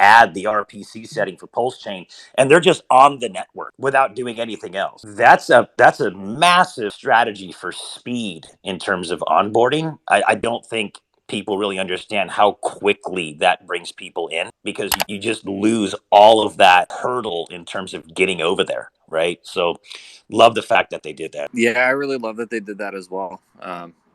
add the RPC setting for Pulsechain, and they're just on the network without doing anything else. That's a massive strategy for speed in terms of onboarding. I don't think people really understand how quickly that brings people in, because you just lose all of that hurdle in terms of getting over there, right? So love the fact that they did that. Yeah, I really love that they did that as well.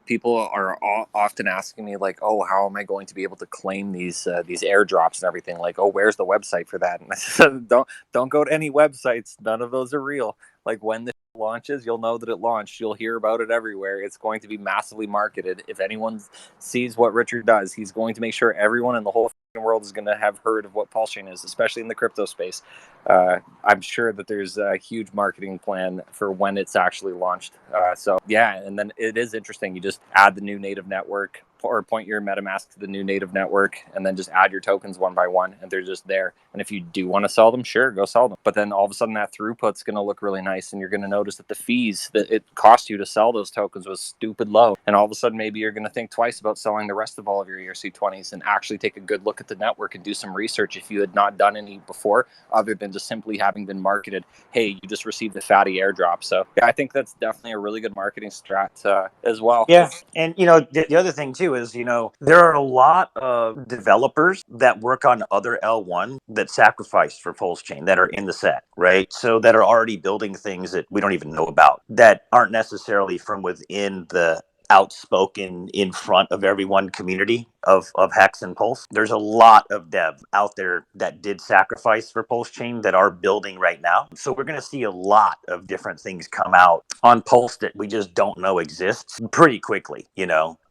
People are often asking me like, "Oh, how am I going to be able to claim these airdrops and everything?" Like, "Oh, where's the website for that?" And I said, "Don't go to any websites. None of those are real. Like when this launches, you'll know that it launched. You'll hear about it everywhere. It's going to be massively marketed. If anyone sees what Richard does, he's going to make sure everyone in the whole world is going to have heard of what Pulsechain is, especially in the crypto space. I'm sure that there's a huge marketing plan for when it's actually launched. So yeah, and then it is interesting. You just add the new native network, or point your MetaMask to the new native network, and then just add your tokens one by one, and they're just there. And if you do want to sell them, sure, go sell them. But then all of a sudden that throughput's going to look really nice, and you're going to notice that the fees that it cost you to sell those tokens was stupid low. And all of a sudden maybe you're going to think twice about selling the rest of all of your ERC20s and actually take a good look at the network and do some research if you had not done any before, other than just simply having been marketed, hey, you just received the fatty airdrop. So yeah, I think that's definitely a really good marketing strat as well. Yeah. And, the other thing too is, there are a lot of developers that work on other L1 that sacrifice for Pulsechain that are in the set, right? So that are already building things that we don't even know about, that aren't necessarily from within the outspoken, in front of everyone community of Hex and Pulse. There's a lot of dev out there that did sacrifice for Pulsechain that are building right now. So we're going to see a lot of different things come out on Pulse that we just don't know exists pretty quickly.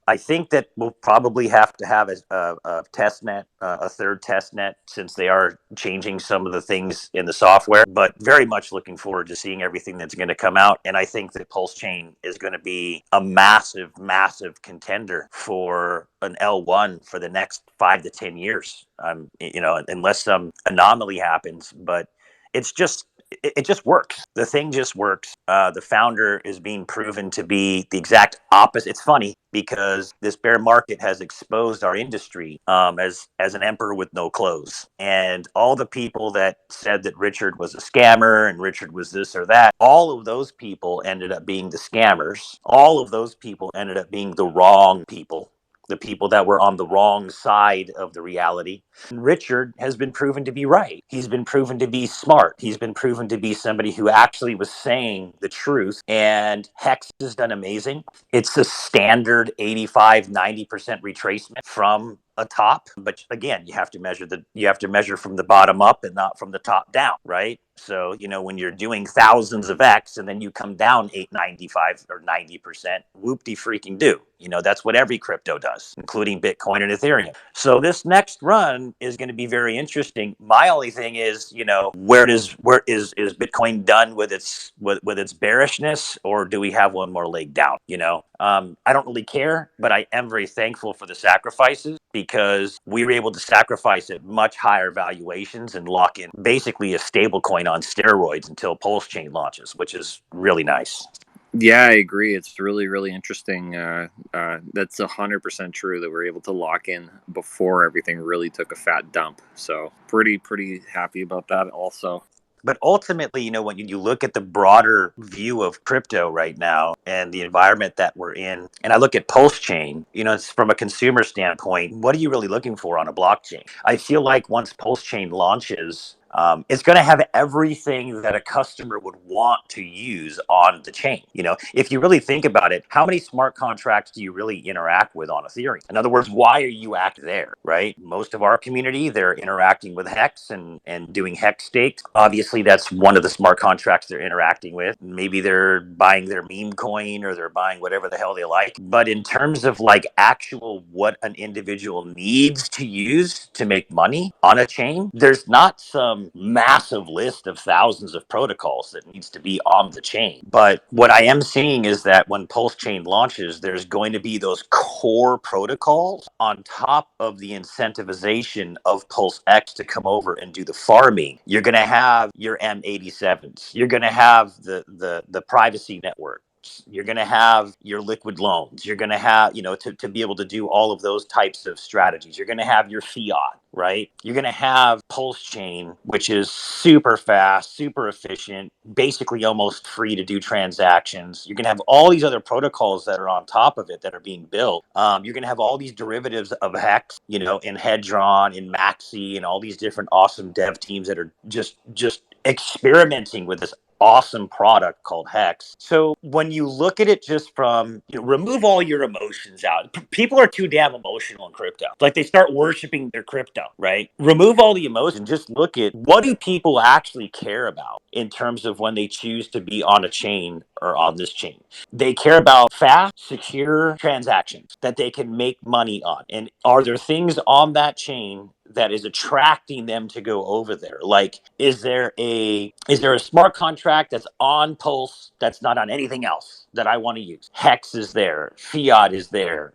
I think that we'll probably have to have a test net, a third test net, since they are changing some of the things in the software. But very much looking forward to seeing everything that's going to come out. And I think that Pulsechain is going to be a massive, massive contender for an L1 for the next 5 to 10 years. Unless some anomaly happens, but it's just it just works. The thing just works. The founder is being proven to be the exact opposite. It's funny because this bear market has exposed our industry as an emperor with no clothes. And all the people that said that Richard was a scammer and Richard was this or that, all of those people ended up being the scammers. All of those people ended up being the wrong people. The people that were on the wrong side of the reality. Richard has been proven to be right. He's been proven to be smart. He's been proven to be somebody who actually was saying the truth. And Hex has done amazing. It's a standard 85-90% retracement from a top, but again, you have to measure from the bottom up and not from the top down, right? So when you're doing thousands of X and then you come down 895 or 90%, whoop-de freaking do. That's what every crypto does, including Bitcoin and Ethereum. So this next run is going to be very interesting. My only thing is, where is Bitcoin done with its bearishness, or do we have one more leg down? I don't really care, but I am very thankful for the sacrifices, because we were able to sacrifice at much higher valuations and lock in basically a stable coin on steroids until Pulsechain launches, which is really nice. Yeah, I agree. It's really, really interesting. That's 100% true that we're able to lock in before everything really took a fat dump. So pretty happy about that also. But ultimately, when you look at the broader view of crypto right now and the environment that we're in, and I look at Pulsechain, it's from a consumer standpoint, what are you really looking for on a blockchain? I feel like once Pulsechain launches, it's going to have everything that a customer would want to use on the chain. If you really think about it, how many smart contracts do you really interact with on Ethereum? In other words, why are you active there, right? Most of our community, they're interacting with Hex and doing Hex stakes. Obviously, that's one of the smart contracts they're interacting with. Maybe they're buying their meme coin, or they're buying whatever the hell they like. But in terms of like actual what an individual needs to use to make money on a chain, there's not some massive list of thousands of protocols that needs to be on the chain. But what I am seeing is that when Pulsechain launches, there's going to be those core protocols on top of the incentivization of Pulsex to come over and do the farming. You're going to have your M87s. You're going to have the privacy network. hex, you're going to have your liquid loans, you're going to have, to be able to do all of those types of strategies, you're going to have your fiat, right? You're going to have Pulse Chain, which is super fast, super efficient, basically almost free to do transactions. You're going to have all these other protocols that are on top of it that are being built. You're going to have all these derivatives of Hex, in Hedron, in Maxi, and all these different awesome dev teams that are just experimenting with this awesome product called Hex. So when you look at it just from, remove all your emotions out. People are too damn emotional in crypto. Like, they start worshiping their crypto, right? Remove all the emotion. Just look at, what do people actually care about in terms of when they choose to be on a chain or on this chain? They care about fast, secure transactions that they can make money on. And are there things on that chain that is attracting them to go over there? Like, is there a smart contract that's on Pulse that's not on anything else that I want to use? Hex is there, fiat is there,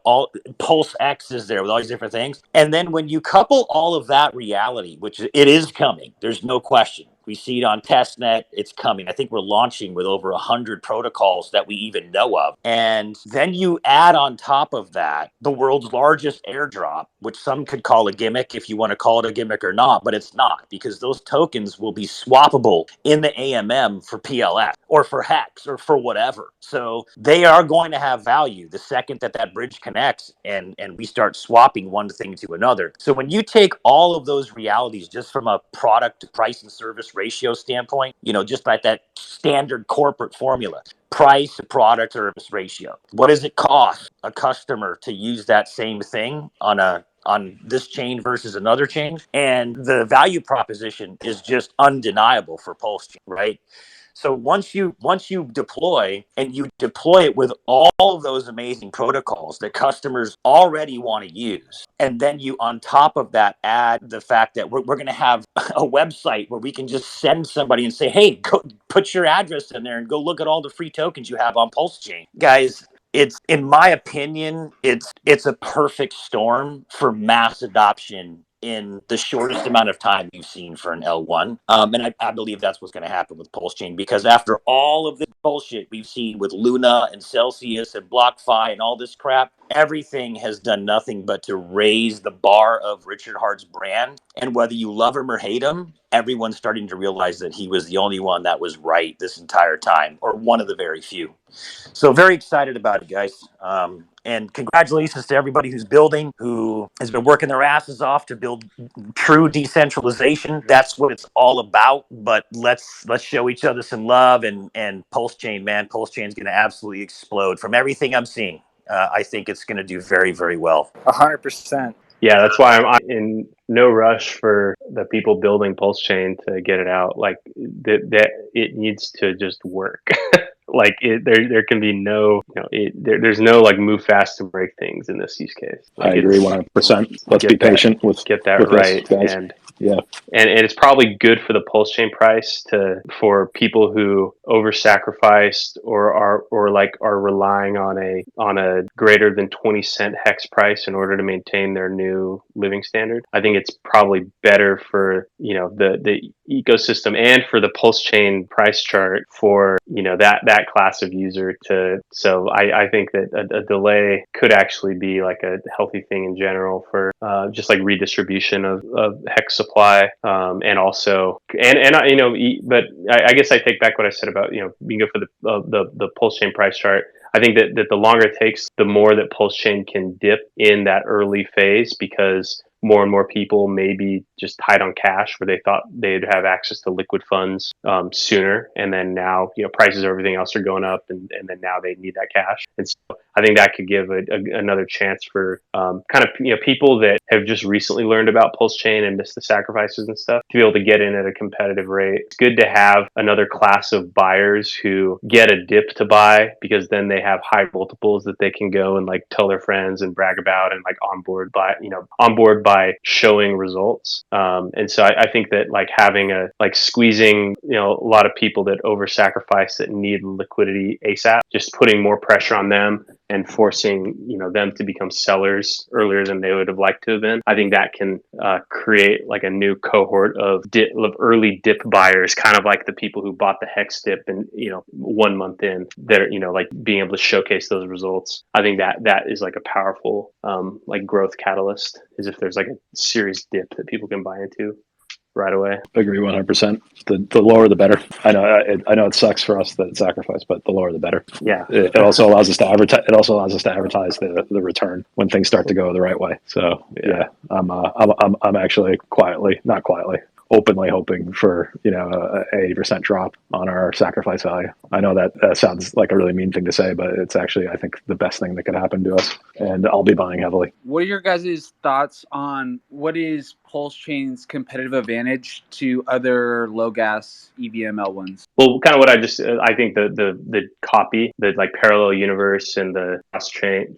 all Pulse X is there with all these different things. And then when you couple all of that reality, which it is coming, there's no question. We see it on testnet. It's coming. I think we're launching with over 100 protocols that we even know of. And then you add on top of that the world's largest airdrop, which some could call a gimmick, if you want to call it a gimmick or not, but it's not, because those tokens will be swappable in the AMM for PLS or for Hex or for whatever. So they are going to have value the second that bridge connects and we start swapping one thing to another. So when you take all of those realities just from a product to price and service ratio standpoint, just like that standard corporate formula, price to product service ratio, what does it cost a customer to use that same thing on this chain versus another chain? And the value proposition is just undeniable for Pulse Chain, right? So once you deploy, and you deploy it with all of those amazing protocols that customers already want to use, and then you on top of that add the fact that we're going to have a website where we can just send somebody and say, hey, go put your address in there and go look at all the free tokens you have on Pulse Chain. Guys, it's, in my opinion, it's a perfect storm for mass adoption in the shortest amount of time you've seen for an L1. And I believe that's what's going to happen with Pulse Chain, because after all of this bullshit we've seen with Luna and Celsius and BlockFi and all this crap, everything has done nothing but to raise the bar of Richard Hart's brand. And whether you love him or hate him, everyone's starting to realize that he was the only one that was right this entire time, or one of the very few. So very excited about it, guys. And congratulations to everybody who's building, who has been working their asses off to build true decentralization. That's what it's all about. But let's show each other some love. And Pulse Chain, man, Pulse Chain is going to absolutely explode. From everything I'm seeing, I think it's going to do very, very well. 100%. Yeah, that's why I'm in no rush for the people building Pulse Chain to get it out. Like that it needs to just work. Like there can be no, there's no like move fast to break things in this use case. Like, I agree 100%. Let's be patient with right, this, guys. and yeah, and it's probably good for the Pulse Chain price for people who over sacrificed or are relying on a greater than 20-cent hex price in order to maintain their new living standard. I think it's probably better for the ecosystem and for the Pulse Chain price chart for that class of user to. So I think that a delay could actually be like a healthy thing in general for just like redistribution of hex supply, and also but I guess I take back what I said about being good for the Pulse Chain price chart. I think that the longer it takes, the more that Pulse Chain can dip in that early phase, because more and more people may be just tight on cash where they thought they'd have access to liquid funds sooner. And then now, prices of everything else are going up, and then now they need that cash. And so I think that could give another chance for kind of, people that have just recently learned about Pulse Chain and missed the sacrifices and stuff to be able to get in at a competitive rate. It's good to have another class of buyers who get a dip to buy, because then they have high multiples that they can go and like tell their friends and brag about and like onboard by showing results. And so I think that like having squeezing, a lot of people that over sacrifice that need liquidity ASAP, just putting more pressure on them and forcing, them to become sellers earlier than they would have liked to have been. I think that can create like a new cohort of early dip buyers, kind of like the people who bought the hex dip and 1 month in, they're like being able to showcase those results. I think that is like a powerful like growth catalyst, is if there's like a serious dip that people can buy into right away. I agree 100%. The lower the better. I know it sucks for us that it's sacrifice, but the lower the better. Yeah. It also allows us to advertise. It also allows us to advertise the return when things start to go the right way. So yeah, I'm actually not quietly, openly hoping for a 80% drop on our sacrifice value. I know that sounds like a really mean thing to say, but it's actually, I think, the best thing that could happen to us, and I'll be buying heavily. What are your guys' thoughts on what is Pulsechain's competitive advantage to other low gas EVM L1s? Well, kind of what I think the copy, the like parallel universe and the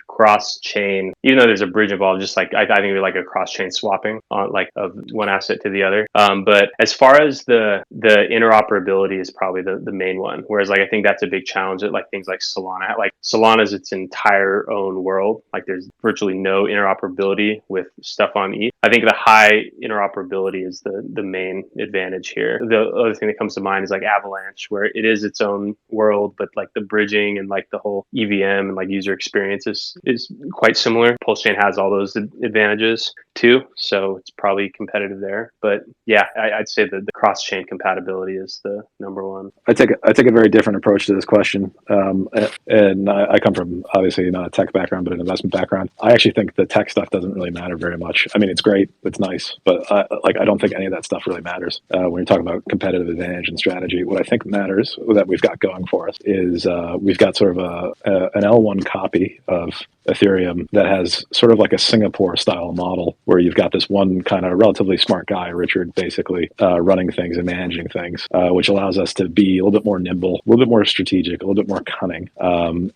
cross chain, even though there's a bridge involved, just like I think we're like a cross chain swapping on like of one asset to the other. But as far as the interoperability is probably the main one. Whereas like I think that's a big challenge at like things like Solana. Like Solana is its entire own world. Like there's virtually no interoperability with stuff on ETH. I think the high interoperability is the main advantage here. The other thing that comes to mind is like Avalanche, where it is its own world, but like the bridging and like the whole EVM and like user experience is quite similar. Pulsechain has all those advantages too, so it's probably competitive there. But yeah, I'd say that the cross-chain compatibility is the number one. I take a very different approach to this question, and I come from obviously not a tech background, but an investment background. I actually think the tech stuff doesn't really matter very much. I mean, it's great, it's nice, but I don't think any of that stuff really matters when you're talking about competitive advantage and strategy. What I think matters that we've got going for us is we've got sort of an L1 copy of Ethereum that has sort of like a Singapore style model where you've got this one kind of relatively smart guy, Richard, basically running things and managing things, which allows us to be a little bit more nimble, a little bit more strategic, a little bit more cunning,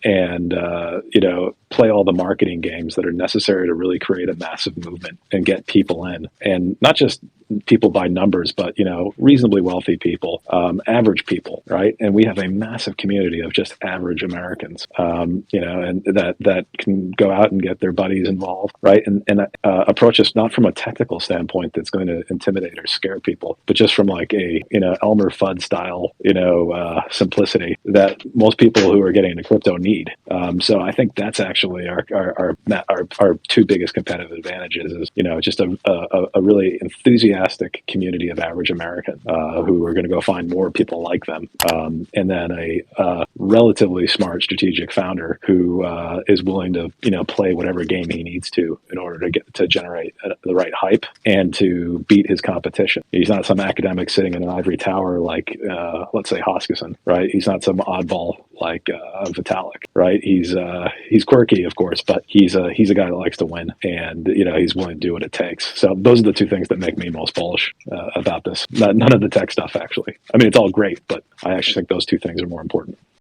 and play all the marketing games that are necessary to really create a massive movement and get people in, and not just people by numbers, but reasonably wealthy people, average people, right? And we have a massive community of just average Americans, and that can go out and get their buddies involved, right? And approach us not from a technical standpoint that's going to intimidate or scare people, but just from like a Elmer Fudd style simplicity that most people who are getting into crypto need. So I think that's actually our two biggest competitive advantages is just a really enthusiastic community of average American who are going to go find more people like them, and then a relatively smart strategic founder who is willing to play whatever game he needs to in order to generate the right hype and to beat his competition. He's not some academic sitting in an ivory tower like let's say Hoskinson, right? He's not some oddball like Vitalik, right? He's quirky, of course, but he's a guy that likes to win, and he's willing to do what it takes. So those are the two things that make me most bullish about this. None of the tech stuff, actually. I mean, it's all great, but I actually think those two things are more important.